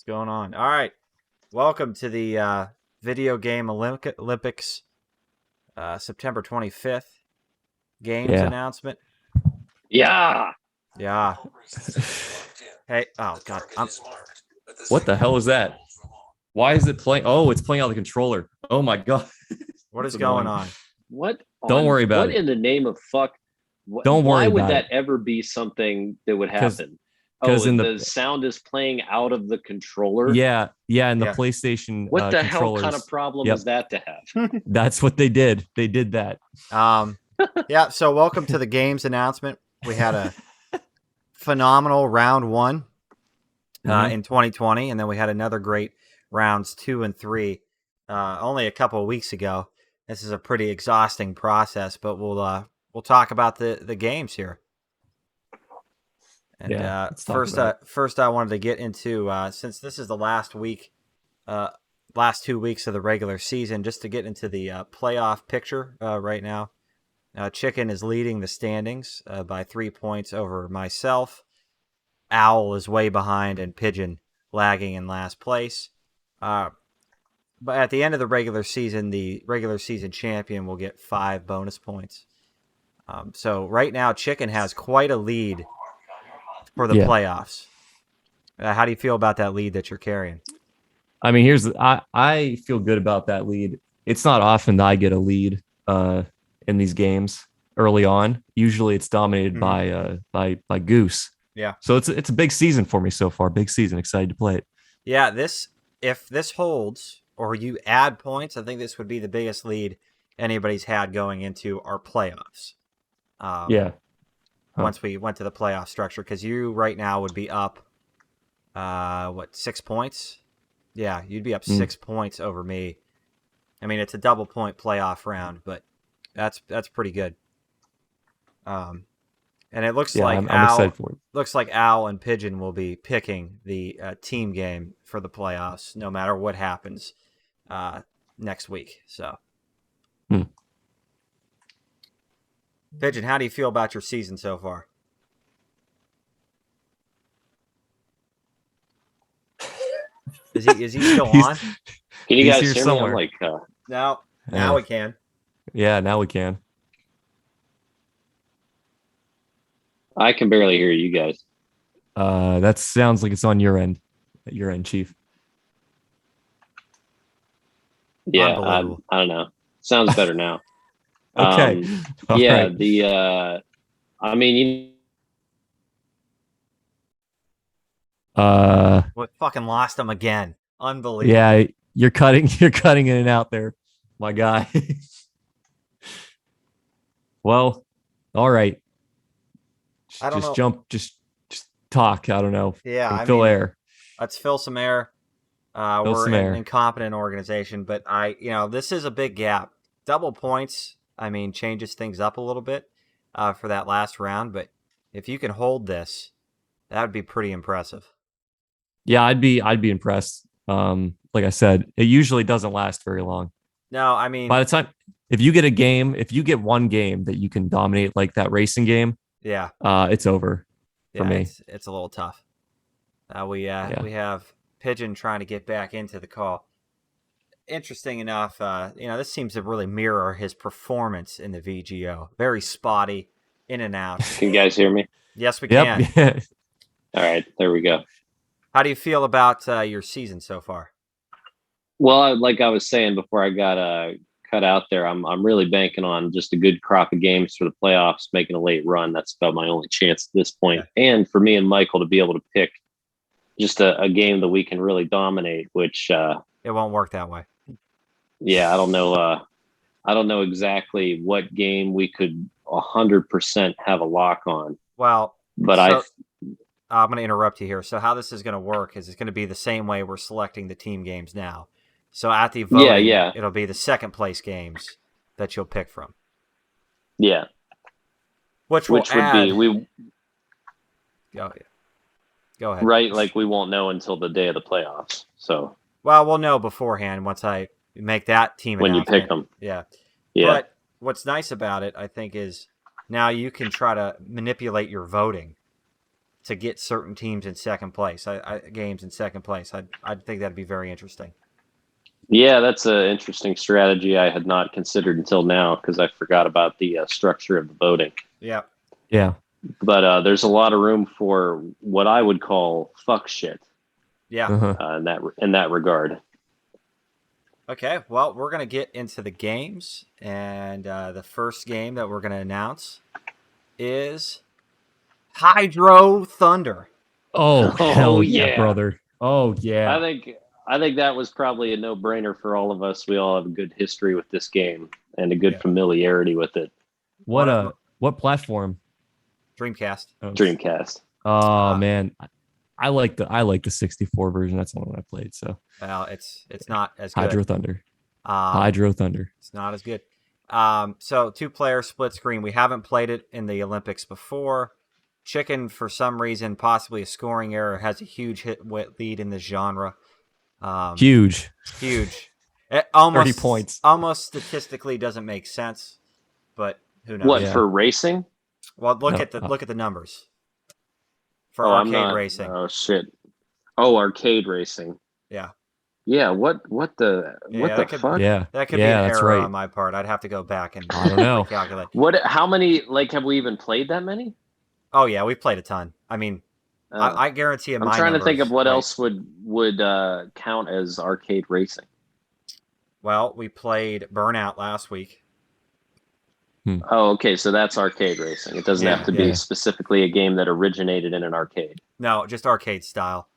What's going on? All right. Welcome to the Video Game Olympics September 25th games Yeah. announcement. Yeah. Yeah. Hey, oh, God. What the hell is that? Why is it playing? Oh, it's playing out the controller. Oh my God. What is That's going annoying. on? Don't worry about what it. in the name of fuck? Don't Why worry would about that it. ever be something that would Because happen? because Oh, in the the sound is playing out of the controller. in the Yeah. PlayStation What the hell kind controllers. of problem Yep. is that to have? That's what they did. They did that. Yeah, so welcome to the games announcement. We had a phenomenal round one Mhm. in 2020, and then we had another great rounds 2 and 3 only a couple of weeks ago. This is a pretty exhausting process, but we'll talk about the games here. And Yeah. Let's talk about it. first, I wanted to get into since this is the last last 2 weeks of the regular season, just to get into the playoff picture right now. Chicken is leading the standings by 3 points over myself. Owl is way behind, and Pigeon lagging in last place. But at the end of the regular season champion will get 5 bonus points. So right now, Chicken has quite a lead for the Yeah. playoffs. How do you feel about that lead that you're carrying? I mean, I feel good about that lead. It's not often that I get a lead in these games early on. Usually it's dominated by Goose. Yeah. So it's a big season for me so far. Big season. Excited to play it. Yeah, if this holds or you add points, I think this would be the biggest lead anybody's had going into our playoffs. Yeah. Once we went to the playoff structure, because you right now would be up, 6 points? Yeah, you'd be up 6 points over me. I mean, it's a double point playoff round, but that's pretty good. And it looks like I'm excited for it. Looks like Al and Pigeon will be picking the team game for the playoffs, no matter what happens next week. So, Pigeon, how do you feel about your season so far? Is he still on? Can you He's guys here hear somewhere. me? I'm like, Now we can. Yeah, now we can. I can barely hear you guys. That sounds like it's on your end, Chief. Yeah, Unbelievable. I don't know. Sounds better now. Okay. All yeah, right. I mean, We fucking lost him again. Unbelievable. Yeah, you're cutting in and out there, my guy. Well, all right. I don't know. Jump, just talk. I don't know. Yeah, Fill air. Let's fill some air. We're an incompetent organization, but this is a big gap. Double points, changes things up a little bit for that last round. But if you can hold this, that would be pretty impressive. Yeah, I'd be impressed. Like I said, it usually doesn't last very long. No, by the time if you get one game that you can dominate, like that racing game, yeah, it's over for me. It's a little tough. We have Pigeon trying to get back into the call. Interesting enough, this seems to really mirror his performance in the VGO. Very spotty, in and out. Can you guys hear me? Yes, we can. All right, there we go. How do you feel about your season so far? Well, like I was saying before I got cut out there, I'm really banking on just a good crop of games for the playoffs, making a late run. That's about my only chance at this point. Yeah. And for me and Michael to be able to pick just a game that we can really dominate, which it won't work that way. Yeah, I don't know exactly what game we could 100% have a lock on. Well, but I'm going to interrupt you here. So how this is going to work is it's going to be the same way we're selecting the team games now. So at the voting, it'll be the second place games that you'll pick from. Yeah. Which would be Go ahead. Right, like we won't know until the day of the playoffs. So. Well, we'll know beforehand once I make that team when you pick them. Yeah. Yeah. But what's nice about it, I think, is now you can try to manipulate your voting to get certain teams in second place. Games in second place. I'd think that'd be very interesting. Yeah, that's an interesting strategy I had not considered until now because I forgot about the structure of the voting. Yeah. Yeah. But there's a lot of room for what I would call fuck shit. Yeah. Uh-huh. In that regard. Okay, well, we're going to get into the games, and the first game that we're going to announce is Hydro Thunder. Oh, hell yeah, brother. Oh, yeah. I think that was probably a no-brainer for all of us. We all have a good history with this game and a good familiarity with it. What platform? Dreamcast. Dreamcast. Oh, man. I like the 64 version. That's the one I played. So well, it's not as good. Hydro Thunder. Hydro Thunder. It's not as good. So 2-player split screen. We haven't played it in the Olympics before. Chicken, for some reason, possibly a scoring error, has a huge hit lead in the genre. Huge. It almost 30 points. Almost statistically doesn't make sense, but who knows? What for racing? Well, look at the numbers for arcade racing. Oh shit! Oh, arcade racing. Yeah. Yeah. What the fuck? Yeah. That could be an error on my part. I'd have to go back and I don't know. calculate. How many? Have we even played that many? Oh yeah, we've played a ton. I mean, I guarantee. I'm trying to think of what else would count as arcade racing. Well, we played Burnout last week. Oh, okay. So that's arcade racing. It doesn't have to be specifically a game that originated in an arcade. No, just arcade style.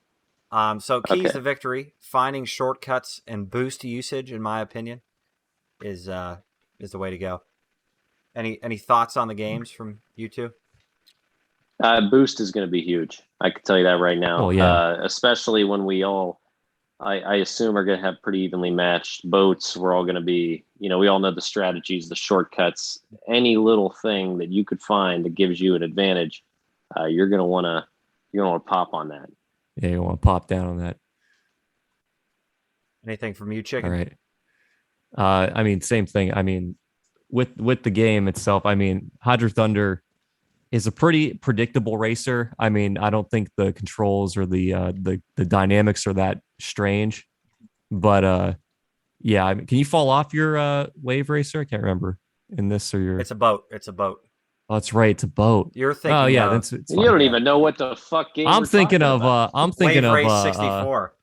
So keys to victory, finding shortcuts and boost usage, in my opinion, is the way to go. Any thoughts on the games from you two? Boost is going to be huge. I can tell you that right now. Oh, yeah. Especially when we all, I assume, are going to have pretty evenly matched boats. We're all going to be, we all know the strategies, the shortcuts, any little thing that you could find that gives you an advantage. You're going to want to pop on that. Yeah, you want to pop down on that. Anything from you, Chicken? All right. I mean, same thing. I mean, with the game itself, I mean, Hydro Thunder is a pretty predictable racer. I mean, I don't think the controls or the dynamics are that strange. But yeah, I mean, can you fall off your wave racer? I can't remember in this or your. It's a boat. Oh, that's right. It's a boat. You're thinking. Oh yeah, you don't even know what the fuck game. I'm thinking of. I'm thinking Wave of Race 64.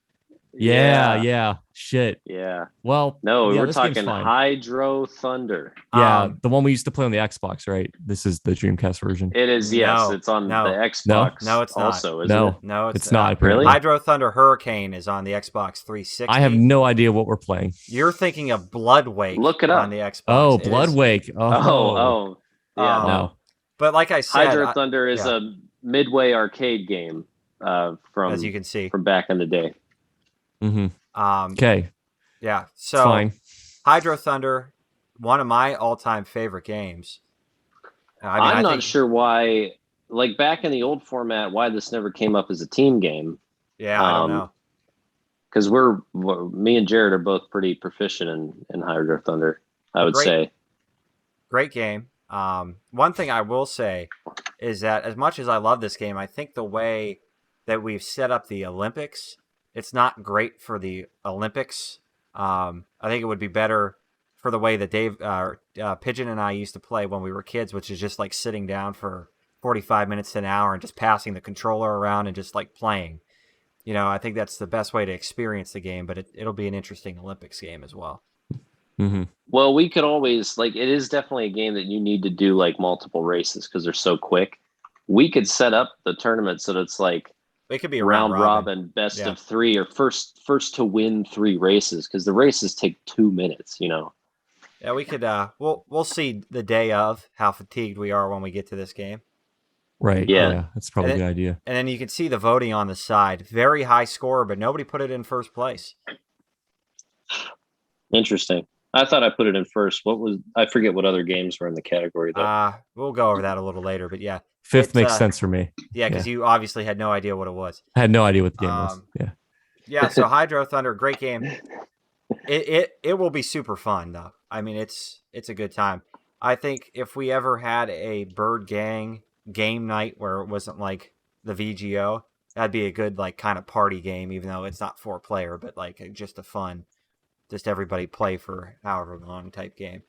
Yeah. Shit. Yeah. Well, no, yeah, we're talking Hydro Thunder. Yeah, the one we used to play on the Xbox, right? This is the Dreamcast version. It is. Yes, it's on the Xbox. No, it's not. Also, isn't it? No, it's not. Really? Hydro Thunder Hurricane is on the Xbox 360. I have no idea what we're playing. You're thinking of Blood Wake. Look it up on the Xbox. Oh, Blood Wake. Oh. Yeah. No. But like I said, Hydro Thunder is a Midway arcade game from, as you can see, from back in the day. Mm-hmm. Okay. Yeah. So fine. Hydro Thunder, one of my all-time favorite games. I'm not sure why, like back in the old format, why this never came up as a team game. Yeah, I don't know. Because me and Jared are both pretty proficient in Hydro Thunder, I would say. Great game. One thing I will say is that as much as I love this game, I think the way that we've set up the Olympics, it's not great for the Olympics. I think it would be better for the way that Dave Pigeon and I used to play when we were kids, which is just like sitting down for 45 minutes to an hour and just passing the controller around and just like playing. I think that's the best way to experience the game, but it'll be an interesting Olympics game as well. Mm-hmm. Well, we could always, it is definitely a game that you need to do like multiple races because they're so quick. We could set up the tournament so that it's like it could be a round robin, best of 3, or first to win 3 races because the races take 2 minutes. Yeah, we could. We'll see the day of how fatigued we are when we get to this game. Right. Yeah, that's probably a good idea. And then you can see the voting on the side. Very high score, but nobody put it in first place. Interesting. I thought I put it in first. I forget what other games were in the category though. We'll go over that a little later, but yeah. Fifth makes sense for me. Yeah, because you obviously had no idea what it was. I had no idea what the game was. Yeah. Yeah, so Hydro Thunder, great game. It will be super fun though. I mean, it's a good time. I think if we ever had a Bird Gang game night where it wasn't like the VGO. That'd be a good like kind of party game, even though it's not 4-player, but like just a fun, just everybody play for however long type game.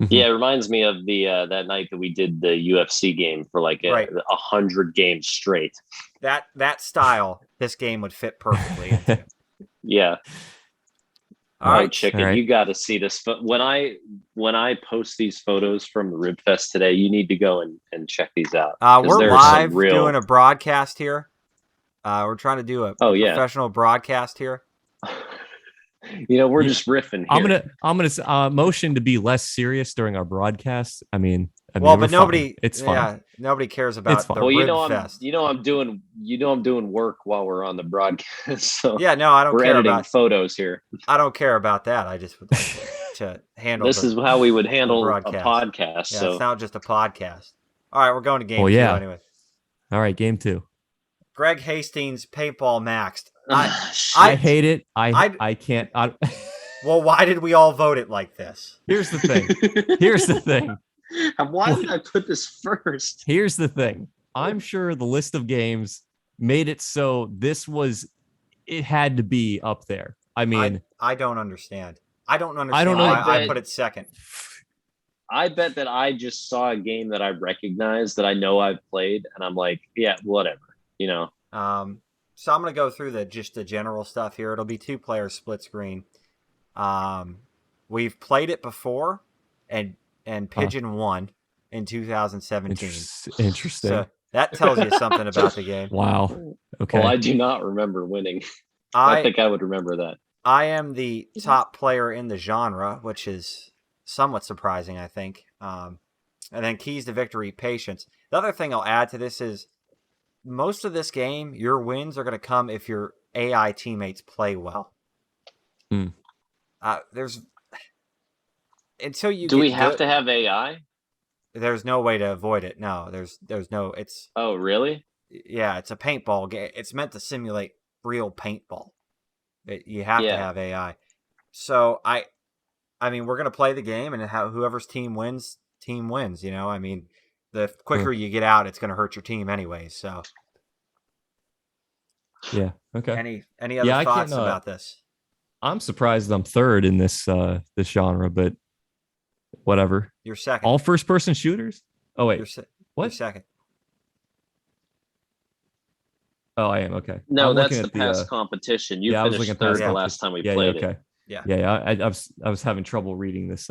Yeah, it reminds me of the that night that we did the UFC game for like 100 games straight. That style, this game would fit perfectly into. Yeah. All right, Chicken, you got to see this. When I post these photos from the Rib Fest today, you need to go and check these out. We're live doing a broadcast here. We're trying to do a professional broadcast here. We're just riffing here. I'm gonna motion to be less serious during our broadcast. I mean, but nobody. Fine. It's fine. Yeah, nobody cares about the Rib Fest. I'm doing work while we're on the broadcast. So yeah, no, I don't. We're care editing about photos here. I don't care about that. I just would like to handle. This is how we would handle a podcast. Yeah, so it's not just a podcast. All right, we're going to game 2 anyway. All right, game 2. Greg Hastings, Paintball Max. I hate it. I can't. Well, why did we all vote it like this? Here's the thing. Why did I put this first? Here's the thing. I'm sure the list of games made it so it had to be up there. I mean, I don't understand. I don't understand why I put it second. I bet that I just saw a game that I recognize that I know I've played, and I'm like, yeah, whatever. So I'm going to go through the general stuff here. It'll be 2-player split screen. We've played it before, and Pigeon won in 2017. Interesting. So that tells you something about the game. Wow. Okay. Well, I do not remember winning. I think I would remember that. I am the top player in the genre, which is somewhat surprising, I think. And then keys to victory, patience. The other thing I'll add to this is most of this game, your wins are going to come if your AI teammates play well. There's until you. Do we have to have AI? There's no way to avoid it. No, there's no. It's. Oh, really? Yeah, it's a paintball game. It's meant to simulate real paintball. You have to have AI. So I mean, we're gonna play the game, and whoever's team wins. I mean, the quicker you get out, it's gonna hurt your team anyway. So. Yeah. Okay. Any other thoughts about this? I'm surprised I'm third in this genre, but whatever. You're second. All first-person shooters? Oh wait, what? You're second. Oh, I am. Okay. No, that's the past competition. You finished third the last time we played it. Yeah. I was having trouble reading this.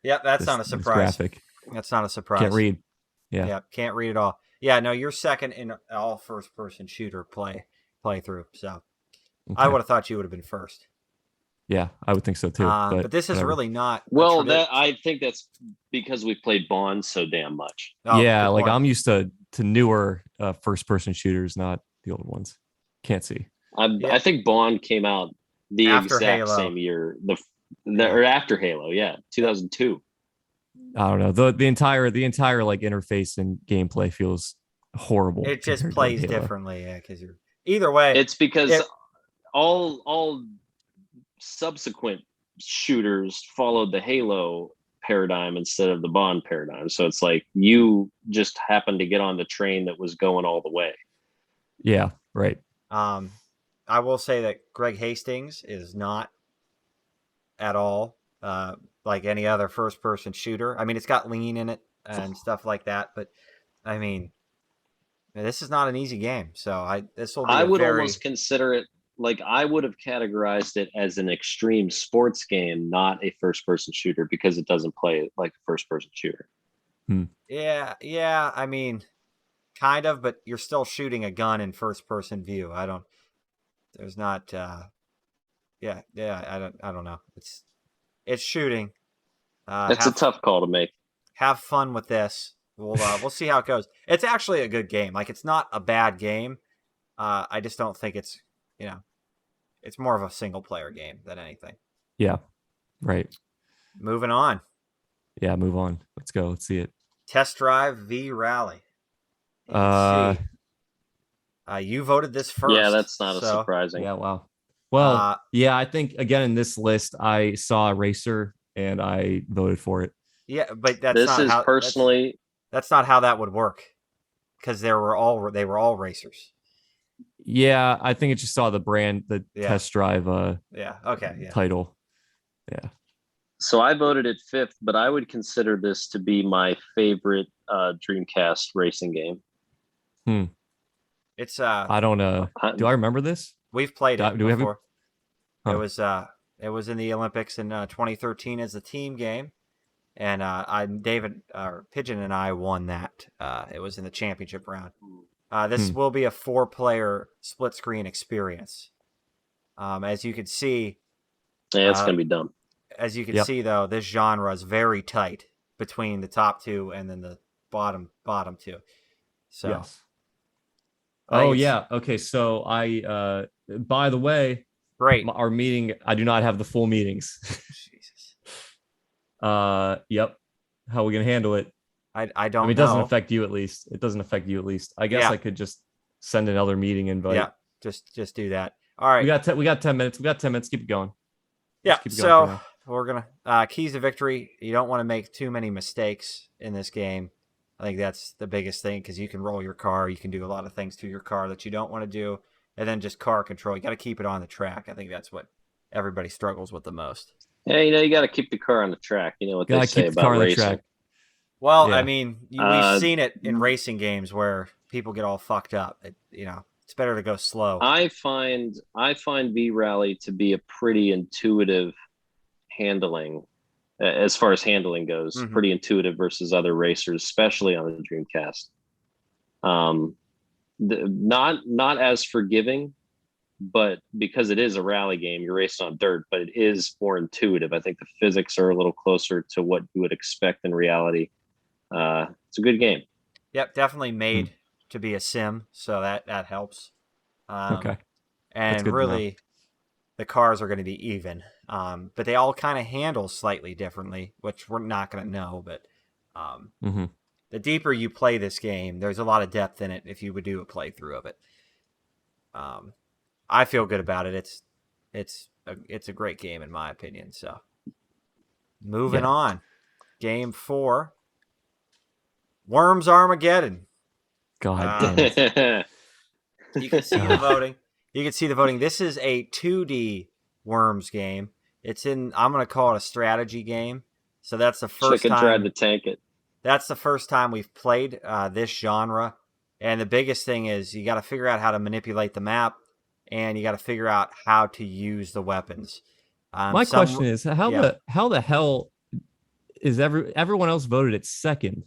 That's not a surprise. Graphic. That's not a surprise. Can't read. Yeah, can't read at all. Yeah, no, you're second in all first-person shooter playthrough. So I would have thought you would have been first. Yeah, I would think so too. But this is really not. Well, I think that's because we've played Bond so damn much. Yeah, like I'm used to newer first-person shooters, not the old ones. Can't see. I think Bond came out after exact Halo. Same year, or after Halo. Yeah, 2002. I don't know. The entire like interface and gameplay feels horrible. It just plays differently, because you're either way. It's because all subsequent shooters followed the Halo paradigm instead of the Bond paradigm. So it's like you just happened to get on the train that was going all the way. Yeah, right. I will say that Greg Hastings is not at all like any other first-person shooter. I mean, it's got lean in it and stuff like that, but I mean, this is not an easy game. So I would almost consider it. Like I would have categorized it as an extreme sports game, not a first-person shooter, because it doesn't play like a first-person shooter. Yeah. I mean, kind of, but you're still shooting a gun in first-person view. There's not. I don't know. It's shooting. It's a tough call to make. Have fun with this. We'll see how it goes. It's actually a good game. Like it's not a bad game. I just don't think it's. It's more of a single player game than anything. Yeah. Right. Moving on. Yeah, move on. Let's go. Let's see it. Test Drive v Rally. You voted this first. Yeah, that's not surprising. Yeah, wow. Well, I think again in this list I saw a racer and I voted for it. Yeah, but that's not how that would work. because they were all racers. Yeah, I think it just saw the test drive Yeah. Okay. Yeah. title. Yeah. So I voted it fifth, but I would consider this to be my favorite Dreamcast racing game. It's I don't do I remember this? we've played it Do we have it? before. Huh. It was in the Olympics in 2013 as a team game, and Pigeon and I won that. It was in the championship round. This will be a 4-player split screen experience. As you can see, Yeah, it's gonna be dumb. as you can see though, this genre is very tight between the top two and then the bottom two. So. Yes. Oh yeah. Okay. So I by the way, great. our meeting, I do not have the full meetings. Jesus. Yep. How are we gonna handle it? I don't I mean, it know. doesn't affect you at least. It doesn't affect you at least. I guess I could just send another meeting invite. Yeah. Just do that. All right. We got 10 minutes. We got 10 minutes. Keep it going. Yeah. Keep it So going we're gonna keys to victory. You don't want to make too many mistakes in this game. I think that's the biggest thing because you can roll your car. You can do a lot of things to your car that you don't want to do. And then just car control. You got to keep it on the track. I think that's what everybody struggles with the most. Yeah, you got to keep the car on the track. You know what they say about racing. Well, yeah. I mean, we've seen it in racing games where people get all fucked up. It's better to go slow. I find V Rally to be a pretty intuitive handling. As far as handling goes, pretty intuitive versus other racers, especially on the Dreamcast. Not as forgiving, but because it is a rally game, you're racing on dirt, but it is more intuitive. I think the physics are a little closer to what you would expect in reality. It's a good game. Yep, definitely made to be a sim, so that helps. Okay. And really, the cars are going to be even. But they all kind of handle slightly differently, which we're not going to know. But the deeper you play this game, there's a lot of depth in it if you would do a playthrough of it. I feel good about it. It's a great game in my opinion. So moving on, Game 4, Worms Armageddon. God damn it. You can see the voting. This is a 2D Worms game. I'm going to call it a strategy game. So that's the first time. Tried to tank it. That's the first time we've played this genre. And the biggest thing is you got to figure out how to manipulate the map, and you got to figure out how to use the weapons. My question is how the hell is everyone else voted at second?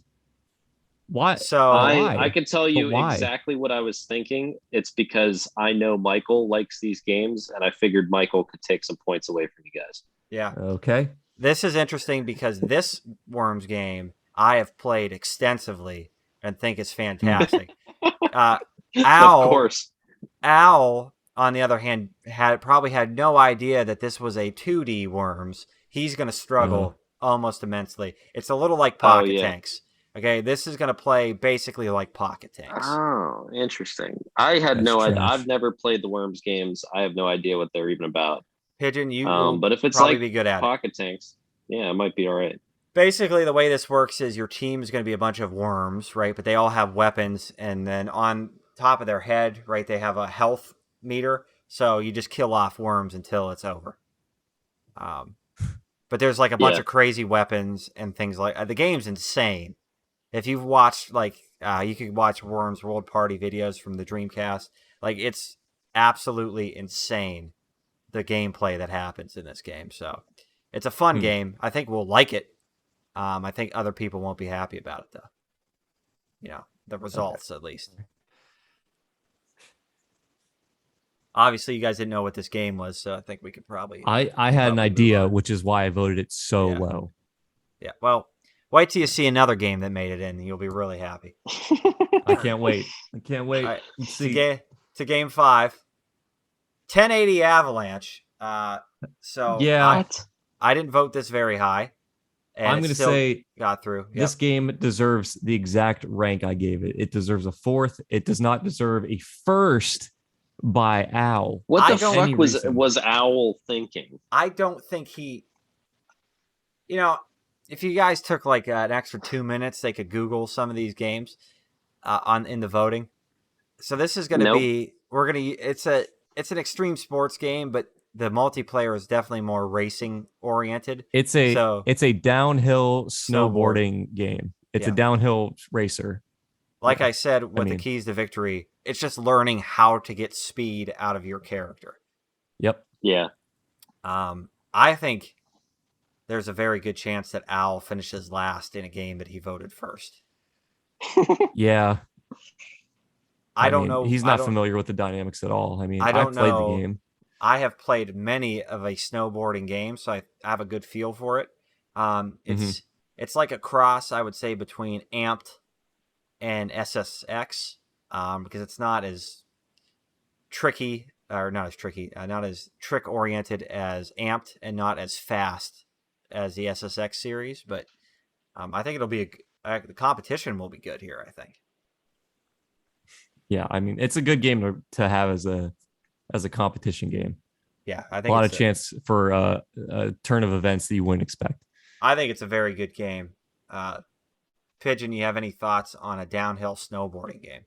Why? So I can tell you exactly what I was thinking. It's because I know Michael likes these games, and I figured Michael could take some points away from you guys. Yeah. Okay. This is interesting because this Worms game I have played extensively and think it's fantastic. Of course. Al, on the other hand, probably had no idea that this was a 2D Worms. He's going to struggle almost immensely. It's a little like Pocket Tanks. Okay, this is going to play basically like Pocket Tanks. Oh, interesting. I had no idea. I've never played the Worms games. I have no idea what they're even about. Pigeon, you but if it's probably like be good at Pocket Tanks, yeah, it might be all right. Basically, the way this works is your team is going to be a bunch of worms, right? But they all have weapons, and then on top of their head, right, they have a health meter. So you just kill off worms until it's over. But there's like a bunch of crazy weapons and things like the game's insane. If you've watched you could watch Worms World Party videos from the Dreamcast. Like it's absolutely insane the gameplay that happens in this game. So it's a fun game. I think we'll like it. I think other people won't be happy about it though. You know, the results at least. Obviously, you guys didn't know what this game was, so I think we could probably. I had an idea, which is why I voted it so low. Yeah, well, wait till you see another game that made it in, and you'll be really happy. I can't wait. Right, let's see. To Game 5, 1080 Avalanche. So yeah, I didn't vote this very high. And I'm going to say got through. This game deserves the exact rank I gave it. It deserves a 4th. It does not deserve a 1st by Owl. What the fuck was Owl thinking? I don't think he. You know, if you guys took like an extra 2 minutes, they could Google some of these games. in the voting. So this is going to Nope. be it's an extreme sports game, but the multiplayer is definitely more racing oriented. It's a downhill Snowboard. snowboarding game. It's Yeah. a downhill racer. Like Yeah. I said, with the keys to victory, it's just learning how to get speed out of your character. Yep. Yeah. I think there's a very good chance that Al finishes last in a game that he voted first. Yeah. I don't mean, know. He's not familiar with the dynamics at all. I mean, I don't played know. the game. I have played many of a snowboarding game, so I have a good feel for it. It's like a cross, I would say, between Amped and SSX, because it's not as tricky, or not as tricky, not as trick oriented as Amped, and not as fast as the SSX series. But I think it'll be the competition will be good here, I think. Yeah, I mean, it's a good game to have as a competition game. Yeah, I think a lot of chance for a turn of events that you wouldn't expect. I think it's a very good game. Pigeon, you have any thoughts on a downhill snowboarding game?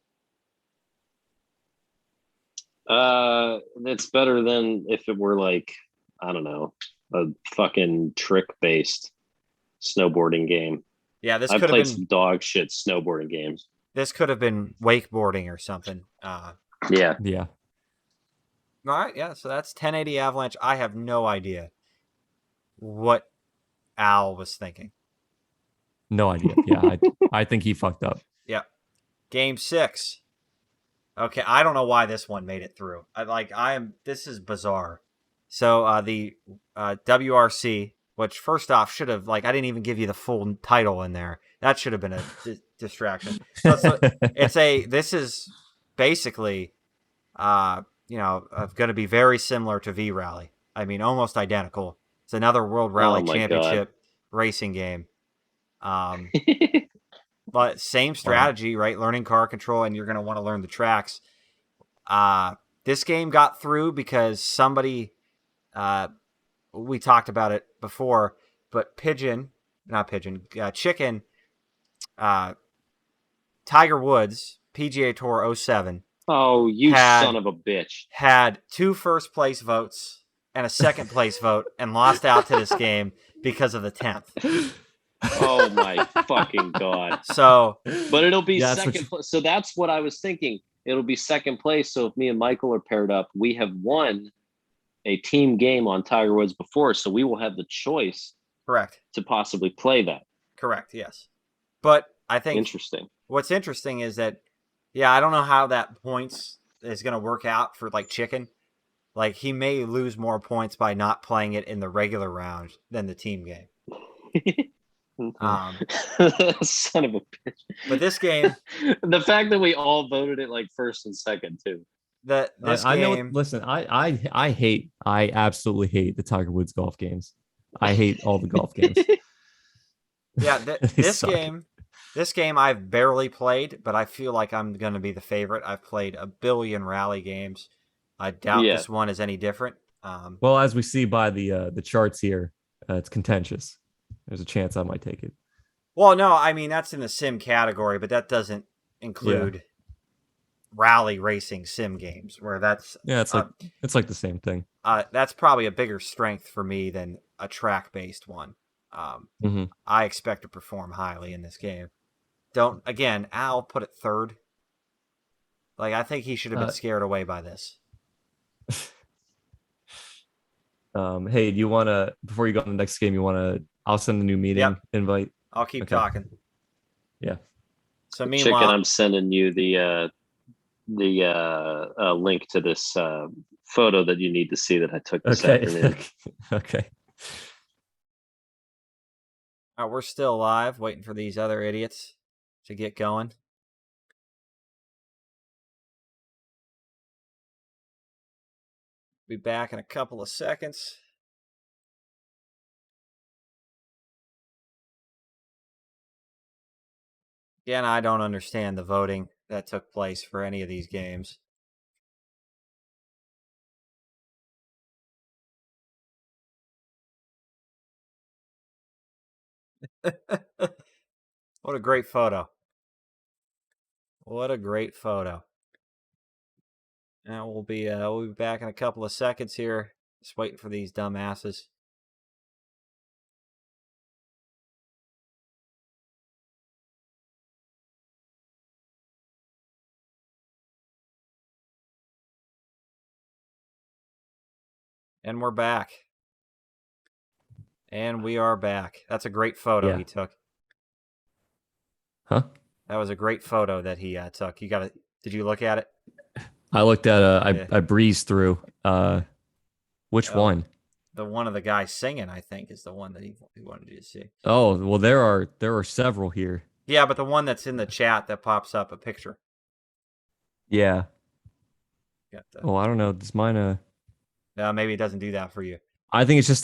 It's better than if it were like, I don't know, a fucking trick based snowboarding game. Yeah, this I've could have played been some dog shit snowboarding games. This could have been wakeboarding or something. Yeah. Yeah. All right, yeah. So that's 1080 Avalanche. I have no idea what Al was thinking. No idea. Yeah, I think he fucked up. Yeah. Game 6. Okay, I don't know why this one made it through. This is bizarre. So the WRC, which first off should have I didn't even give you the full title in there. That should have been a distraction. So this is basically going to be very similar to V Rally. I mean, almost identical. It's another World Rally Championship racing game. But same strategy, right? Learning car control, and you're going to want to learn the tracks. This game got through because somebody, we talked about it before, but Chicken, Tiger Woods, PGA Tour 07. Oh, you son of a bitch. Had 2 first place votes and a second place vote and lost out to this game because of the 10th. Oh my fucking god! So, but it'll be second place. So that's what I was thinking. It'll be second place. So if me and Michael are paired up, we have won a team game on Tiger Woods before, so we will have the choice. Correct. To possibly play that. Correct. Yes. But I think interesting. What's interesting is that, I don't know how that points is going to work out for Chicken. He may lose more points by not playing it in the regular round than the team game. Son of a bitch. But this game, the fact that we all voted it this and second too. Listen, I absolutely hate the Tiger Woods golf games. I hate all the golf games. Yeah, this game I've barely played, but I feel like I'm going to be the favorite. I've played a billion rally games. I doubt this one is any different. Well, as we see by the charts here, it's contentious. There's a chance I might take it. Well, no, I mean, that's in the sim category, but that doesn't include rally racing sim games where that's... Yeah, it's like the same thing. That's probably a bigger strength for me than a track-based one. I expect to perform highly in this game. Al put it third. I think he should have been scared away by this. Hey, do you want to, before you go on the next game, I'll send the new meeting invite. I'll keep talking. Yeah. So meanwhile, Chicken, I'm sending you the link to this photo that you need to see that I took this afternoon. Okay. We're still live, waiting for these other idiots to get going. Be back in a couple of seconds. Again, I don't understand the voting that took place for any of these games. What a great photo. What a great photo. Now we'll be back in a couple of seconds here. Just waiting for these dumbasses. And we're back. And we are back. That's a great photo he took. Huh? That was a great photo that he took. You got it. Did you look at it? I looked at I breezed through. Which one? The one of the guys singing, I think, is the one that he wanted you to see. Oh, well, there are several here. Yeah, but the one that's in the chat that pops up a picture. Yeah. Got the, Oh, I don't know. Does mine maybe it doesn't do that for you. I think it's just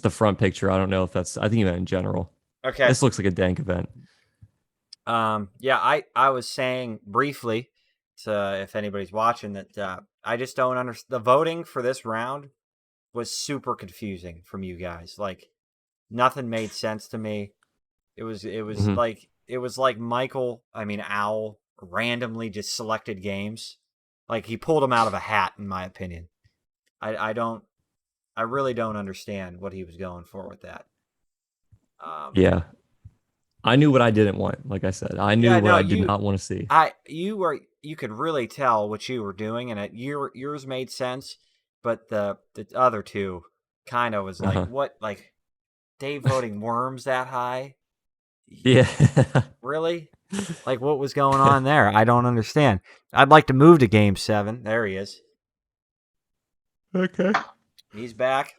the front picture. I don't know if that's. I think you meant in general. Okay. This looks like a dank event. Yeah, I was saying briefly to if anybody's watching that I just don't understand. The voting for this round was super confusing from you guys. Like nothing made sense to me. It was like Michael, Owl randomly just selected games. Like he pulled them out of a hat, in my opinion. I really don't understand what he was going for with that. Yeah. I knew what I didn't want. Like I said, I knew what I did not want to see. You could really tell what you were doing, and yours made sense, but the other two kind of was like, what? Like Dave voting Worms that high? Yeah. Really? Like what was going on there? I don't understand. I'd like to move to Game 7. There he is. Okay. He's back.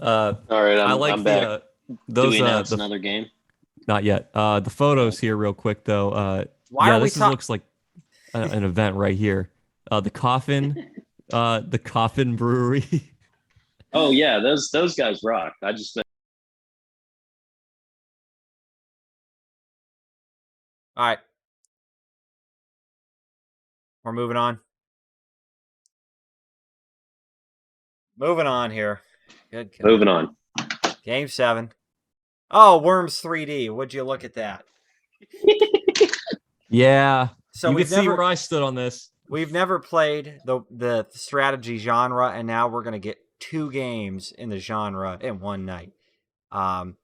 All right, I'm back. Those, do we announce another game? Not yet. The photos here, real quick though. This looks like an event right here. The Coffin Brewery. Oh yeah, those guys rock. I just. All right, we're moving on. Moving on here. Good. Moving on. Game 7. Oh, Worms 3D. Would you look at that? Yeah. So you can see where I stood on this. We've never played the strategy genre, and now we're going to get 2 games in the genre in one night. And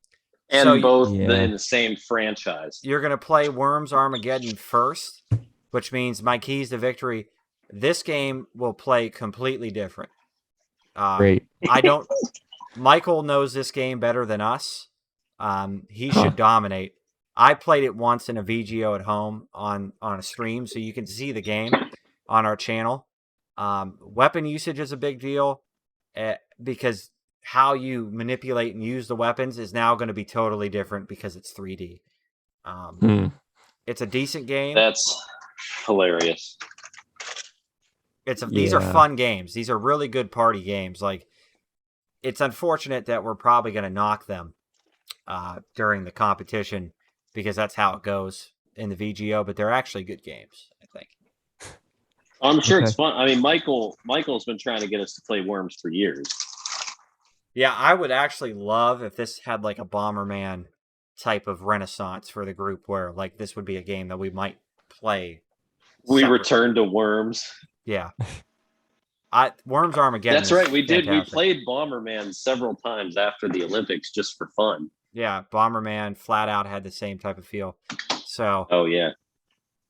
both in the same franchise. You're going to play Worms Armageddon first, which means my keys to victory. This game will play completely different. Great. Michael knows this game better than us. He should dominate. I played it once in a VGO at home on a stream, so you can see the game on our channel. Weapon usage is a big deal because how you manipulate and use the weapons is now going to be totally different because it's 3D. It's a decent game. That's hilarious. These are fun games. These are really good party games. Like, it's unfortunate that we're probably going to knock them during the competition because that's how it goes in the VGO, but they're actually good games, I think. I'm sure it's fun. I mean, Michael's been trying to get us to play Worms for years. Yeah, I would actually love if this had like a Bomberman type of renaissance for the group where like this would be a game that we might play. We return to Worms. Yeah. Worms Armageddon. That's right. We did. Fantastic. We played Bomberman several times after the Olympics just for fun. Yeah, Bomberman flat out had the same type of feel. So. Oh yeah,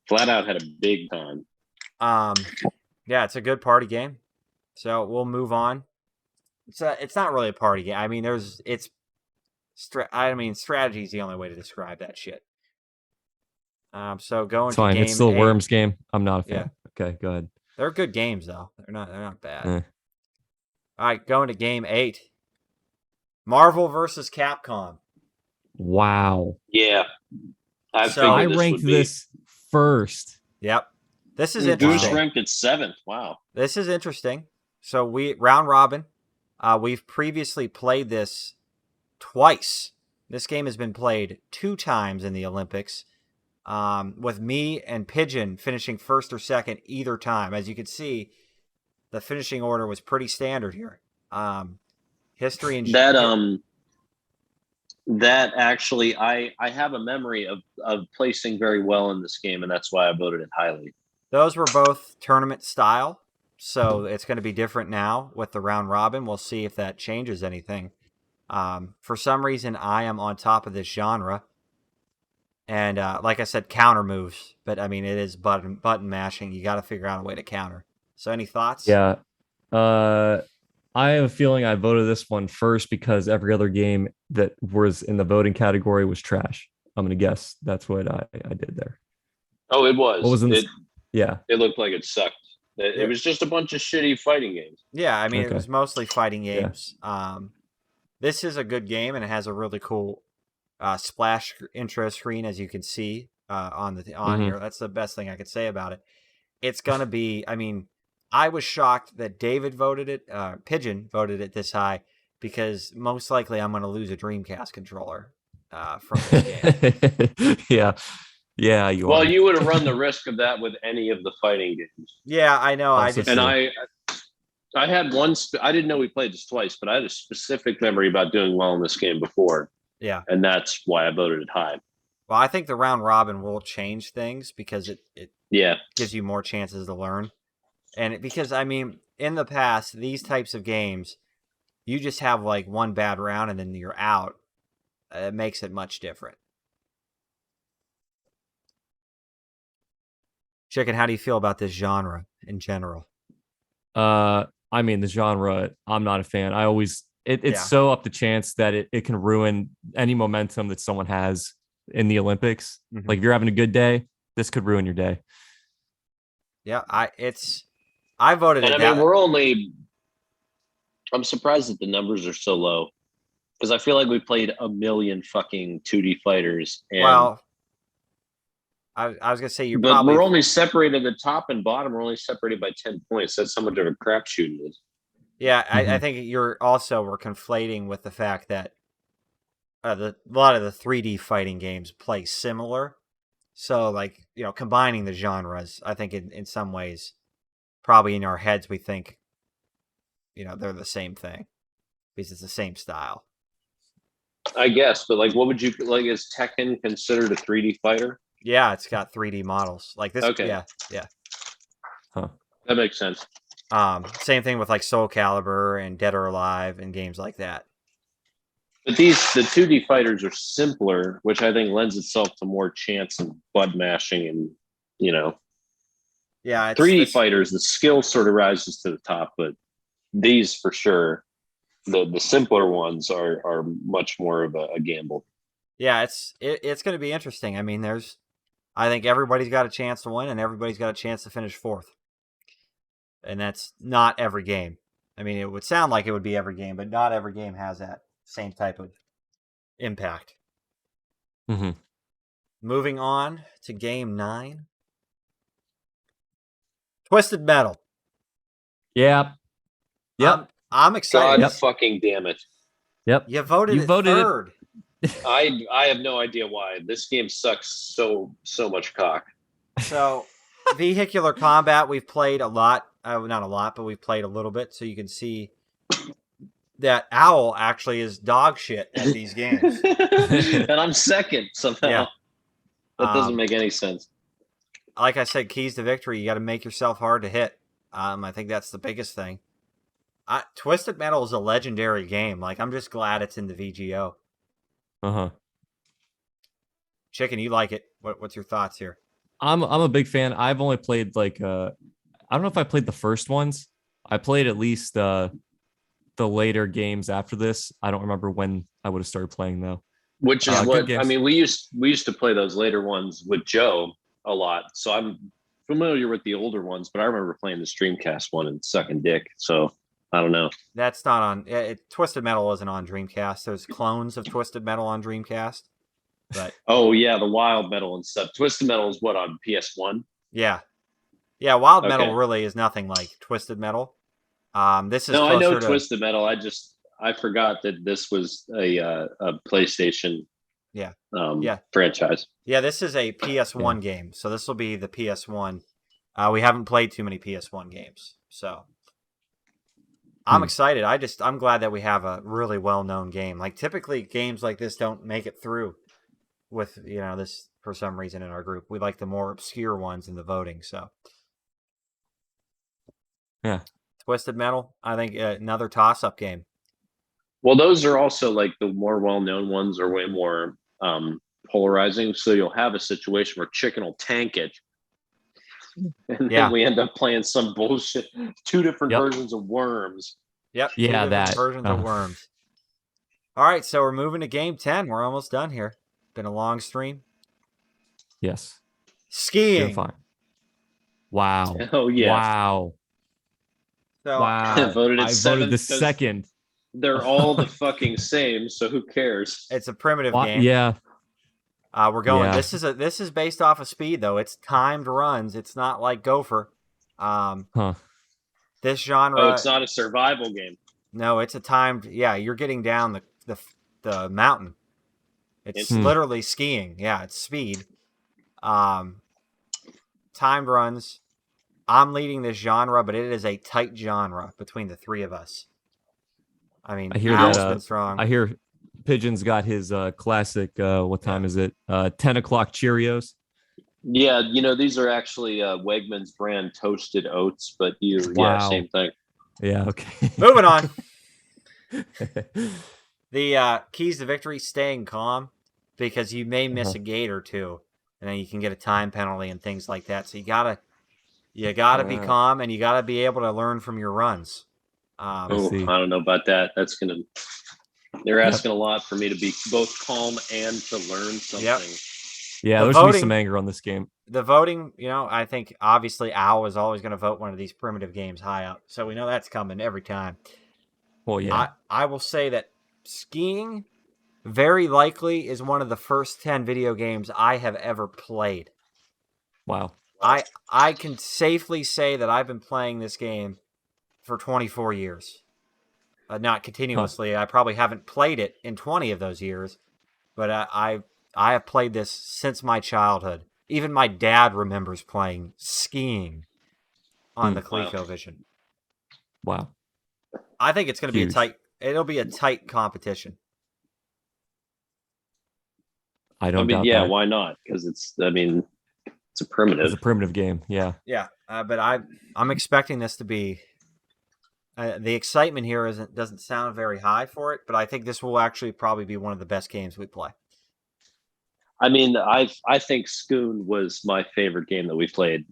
flat out had a big time. Yeah, it's a good party game. So we'll move on. It's not really a party game. I mean, strategy is the only way to describe that shit. So going to game It's still a 8. Worms game. I'm not a fan. Yeah. Okay, go ahead. They're good games though. They're not bad. All right, going to game 8. Marvel versus Capcom. Wow. Yeah. I ranked this first. Yep. This is interesting. Goose ranked at 7th. Wow. This is interesting. So we round robin. We've previously played this twice. This game has been played 2 times in the Olympics, with me and Pigeon finishing first or second either time. As you can see, the finishing order was pretty standard here. History and That actually, I have a memory of placing very well in this game, and that's why I voted it highly. Those were both tournament style, so it's going to be different now with the round robin. We'll see if that changes anything. For some reason, I am on top of this genre. And like I said, counter moves. But, I mean, it is button mashing. You got to figure out a way to counter. So any thoughts? Yeah. I have a feeling I voted this one first because every other game that was in the voting category was trash. I'm going to guess that's what I did there. Oh, it was. What was in this? Yeah. It looked like it sucked. It was just a bunch of shitty fighting games. Yeah, I mean, Okay. it was mostly fighting games. Yeah. This is a good game, and it has a really cool splash intro screen, as you can see on here. That's the best thing I could say about it. It's going to be, I mean, I was shocked that David voted it, Pigeon voted it this high, because most likely I'm going to lose a Dreamcast controller from this game. Yeah, you Well, are. you would have run the risk of that with any of the fighting games. Yeah, I know. Also true. I had one. I didn't know we played this twice, but I had a specific memory about doing well in this game before. Yeah, and that's why I voted it high. Well, I think the round robin will change things because it gives you more chances to learn, and because I mean, in the past, these types of games, you just have like one bad round and then you're out. It makes it much different. Chicken, how do you feel about this genre in general? I mean, the genre, I'm not a fan. It's so up to chance that it can ruin any momentum that someone has in the Olympics. Mm-hmm. Like if you're having a good day, this could ruin your day. Yeah, I voted it. I mean, I'm surprised that the numbers are so low because I feel like we played a million fucking 2D fighters. And well, I was gonna say we're only separated the top and bottom. We're only separated by 10 points. That's how much of a crapshoot it is. Yeah, I think we're conflating with the fact that a lot of the 3D fighting games play similar. So, like, combining the genres, I think in some ways, probably in our heads, we think, they're the same thing because it's the same style. I guess, but like, what would you like? Is Tekken considered a 3D fighter? Yeah, it's got 3D models like this. Okay. Yeah. Huh. That makes sense. Same thing with like Soul Calibur and Dead or Alive and games like that. But the 2D fighters are simpler, which I think lends itself to more chance and butt mashing and, Yeah, 3D fighters, the skill sort of rises to the top, but these for sure, the simpler ones are much more of a gamble. Yeah, it's going to be interesting. I mean, I think everybody's got a chance to win and everybody's got a chance to finish fourth. And that's not every game. I mean, it would sound like it would be every game, but not every game has that same type of impact. Mm-hmm. Moving on to game 9. Twisted Metal. Yep. I'm excited. God fucking damn it. Yep. You voted third. I have no idea why. This game sucks so much cock. So, vehicular combat, we've played a lot. Not a lot, but we've played a little bit. So you can see that Owl actually is dog shit at these games. And I'm second somehow. Yeah. That doesn't make any sense. Like I said, keys to victory, you got to make yourself hard to hit. I think that's the biggest thing. Twisted Metal is a legendary game. Like, I'm just glad it's in the VGO. Uh-huh. Chicken, you like it. What's your thoughts here? I'm a big fan. I've only played like I don't know if I played the first ones. I played at least the later games after this. I don't remember when I would have started playing though. Which is what I mean. We used to play those later ones with Joe a lot, so I'm familiar with the older ones. But I remember playing the Dreamcast one and sucking dick. So I don't know. That's not on. Twisted Metal wasn't on Dreamcast. There's clones of Twisted Metal on Dreamcast. But oh yeah, the Wild Metal and stuff. Twisted Metal is what on PS1. Yeah. Wild Metal really is nothing like Twisted Metal. This is I know Twisted Metal. I forgot that this was a PlayStation. Franchise. Yeah, this is a PS1 game, so this will be the PS1. We haven't played too many PS1 games, so I'm excited. I'm glad that we have a really well-known game. Like typically games like this don't make it through with, this for some reason in our group. We like the more obscure ones in the voting, so. Yeah. Twisted Metal, I think another toss-up game. Well, those are also like the more well-known ones are way more polarizing. So you'll have a situation where Chicken will tank it, and then we end up playing some bullshit. 2 different versions of Worms. Yep. Yeah, 2 different versions of Worms. All right, so we're moving to game 10. We're almost done here. Been a long stream. Yes. Skiing. Fine. Wow. Oh yeah. Wow. So, wow. I voted the second. They're all the fucking same, so who cares? It's a primitive game. Yeah. We're going. Yeah. This is based off of speed though. It's timed runs. It's not like Gopher. This genre. Oh, it's not a survival game. No, it's a timed. Yeah, you're getting down the mountain. It's literally skiing. Yeah, it's speed. Timed runs. I'm leading this genre, but it is a tight genre between the 3 of us. I mean, I hear Al's been strong. I hear Pigeon's got his classic. What time is it? 10 o'clock Cheerios. Yeah, these are actually Wegmans brand toasted oats, but same thing. Yeah. Okay. Moving on. The keys to victory: staying calm, because you may miss a gate or two, and then you can get a time penalty and things like that. So you gotta be calm, and you gotta be able to learn from your runs. I don't know about that. They're asking a lot for me to be both calm and to learn something. Yep. Yeah, there's gonna be some anger on this game. The voting, I think obviously Al is always going to vote one of these primitive games high up, so we know that's coming every time. Well, yeah. I will say that skiing very likely is one of the first 10 video games I have ever played. Wow. I can safely say that I've been playing this game for 24 years. Not continuously. I probably haven't played it in 20 of those years, but I have played this since my childhood. Even my dad remembers playing skiing on the ColecoVision. Wow. I think it's going to be it'll be a tight competition. I don't doubt that. Why not? Because it's a primitive. It's a primitive game. Yeah. Yeah. But I'm expecting this to be, the excitement here doesn't sound very high for it, but I think this will actually probably be one of the best games we play. I mean, I think Scoon was my favorite game that we played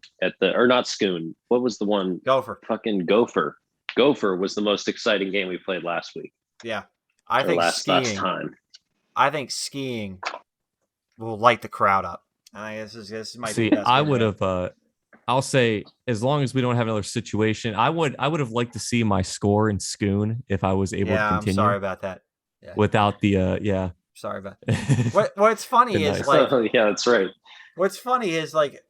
or not Scoon. What was the one? Gopher. Fucking Gopher. Gopher was the most exciting game we played last week. Yeah. I think last time. I think skiing will light the crowd up. This might be the best I would have, I'll say, as long as we don't have another situation, I would have liked to see my score in Scoon if I was able to continue. I'm sorry about that. Yeah. Without the, Sorry about that. What's funny is like, yeah, that's right. What's funny is like,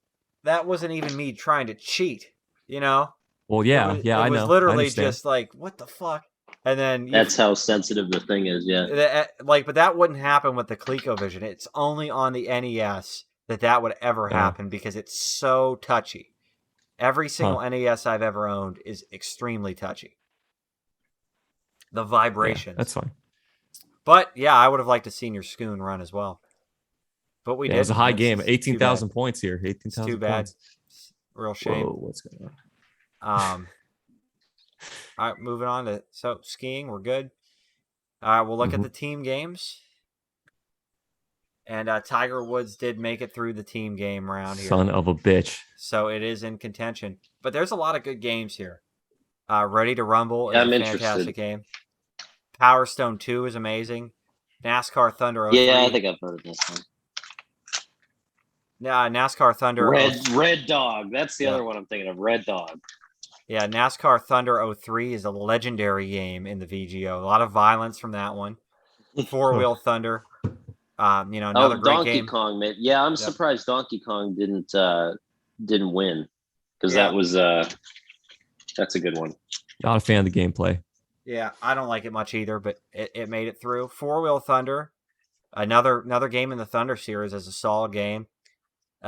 that wasn't even me trying to cheat, Well, yeah, I know. It was literally just like, what the fuck? And then that's how sensitive the thing is. Yeah. But that wouldn't happen with the ColecoVision. It's only on the NES that would ever happen because it's so touchy. Every single NES I've ever owned is extremely touchy. The vibrations. Yeah, that's fine. But yeah, I would have liked to seen your Scoon run as well. But we did. It was a high game. 18,000 points here. 18,000 too bad. Points. Real shame. Whoa, what's going on? All right, moving on to skiing. We're good. We'll look at the team games. And Tiger Woods did make it through the team game round here. Son of a bitch. So it is in contention. But there's a lot of good games here. Ready to Rumble is a fantastic game. Power Stone 2 is amazing. NASCAR Thunder 03. Yeah, I think I've heard of this one. NASCAR Thunder. Red Dog. That's the other one I'm thinking of. Red Dog. Yeah, NASCAR Thunder 03 is a legendary game in the VGO. A lot of violence from that one. Four-Wheel Thunder. Another great Donkey game. Kong, man. Yeah, I'm surprised Donkey Kong didn't win, because that was that's a good one. Not a fan of the gameplay. Yeah, I don't like it much either, but it made it through. Four-Wheel Thunder, another game in the Thunder series, is a solid game.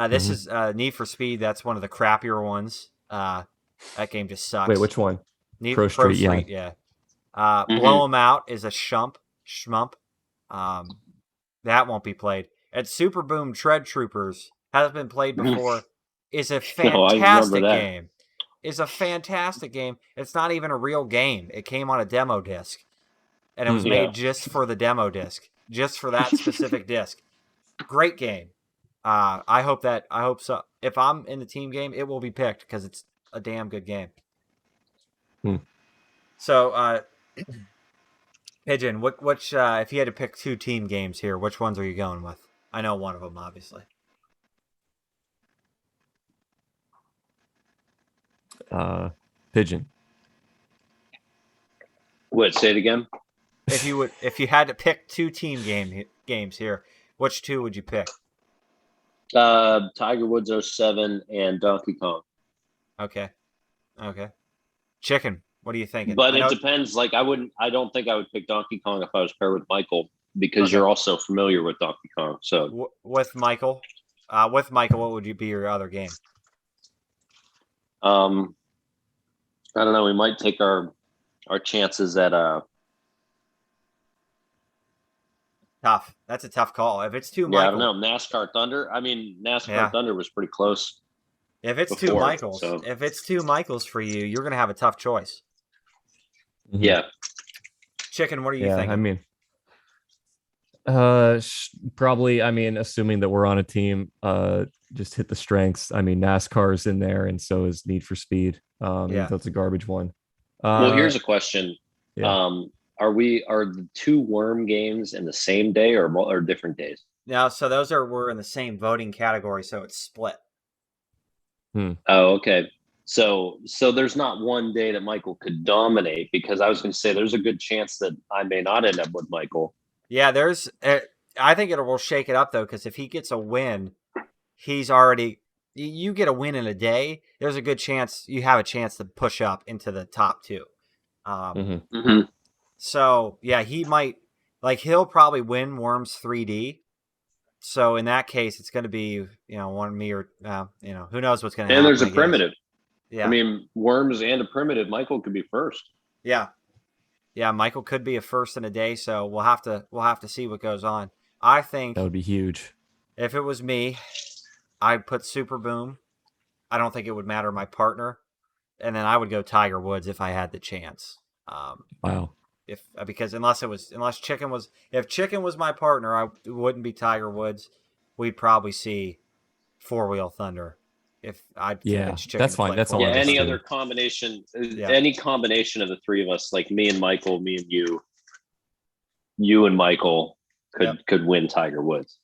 This is Need for Speed. That's one of the crappier ones. That game just sucks. Wait, which one? Pro Street, yeah. Blow 'em out is a shmump. That won't be played. And Super Boom Tread Troopers has been played before. Is a fantastic game. Is a fantastic game. It's not even a real game. It came on a demo disc, and it was made just for the demo disc, just for that specific disc. Great game. I hope so. If I'm in the team game, it will be picked because it's a damn good game. So, Pigeon, which if you had to pick 2 team games here, which ones are you going with? I know one of them, obviously. Pigeon. What? Say it again. If you had to pick 2 team games here, which 2 would you pick? Tiger Woods 07 and Donkey Kong. Okay. Chicken, what are you thinking? But it depends. Like I don't think I would pick Donkey Kong if I was paired with Michael because you're also familiar with Donkey Kong. So with Michael, what would be your other game? I don't know. We might take our chances at tough. That's a tough call. If it's 2 Michael, I don't know. NASCAR Thunder. I mean, NASCAR Thunder was pretty close. If it's 2 Michaels, if it's 2 Michaels for you, you're gonna have a tough choice. Yeah. Chicken, what are you thinking? I mean, probably. I mean, assuming that we're on a team, just hit the strengths. I mean, NASCAR's in there, and so is Need for Speed. That's a garbage one. Well, here's a question. Yeah. Are the 2 Worm games in the same day or different days? No, so we're in the same voting category, so it's split. Oh, okay. So there's not one day that Michael could dominate, because I was going to say there's a good chance that I may not end up with Michael. Yeah, I think it will shake it up though, because if he gets a win, you get a win in a day. There's a good chance you have a chance to push up into the top 2. So yeah, he might he'll probably win Worms 3D. So in that case, it's going to be one of me or who knows what's going to happen. And there's a primitive. Yeah, I mean Worms and a primitive. Michael could be first. Yeah, Michael could be a first in a day. So we'll have to see what goes on. I think that would be huge. If it was me, I'd put Super Boom. I don't think it would matter my partner, and then I would go Tiger Woods if I had the chance. Wow. Because if Chicken was my partner, it wouldn't be Tiger Woods. We'd probably see 4-Wheel Thunder. If I'd Chicken, that's fine. That's all. Yeah, any other combination, any combination of the 3 of us, like me and Michael, me and you and Michael could win Tiger Woods.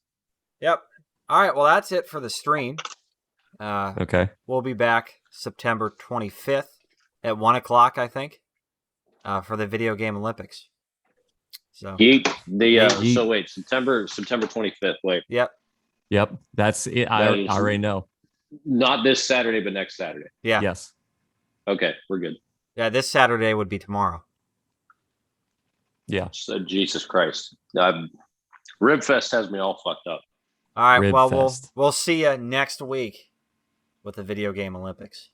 Yep. All right. Well, that's it for the stream. Okay. We'll be back September 25th at 1:00, I think. For the Video Game Olympics. So so wait, September 25th. Wait. Yep. That's it. I already know. Not this Saturday, but next Saturday. Yeah. Yes. Okay, we're good. Yeah, this Saturday would be tomorrow. Yeah. So, Jesus Christ. Ribfest has me all fucked up. All right. We'll see you next week with the Video Game Olympics.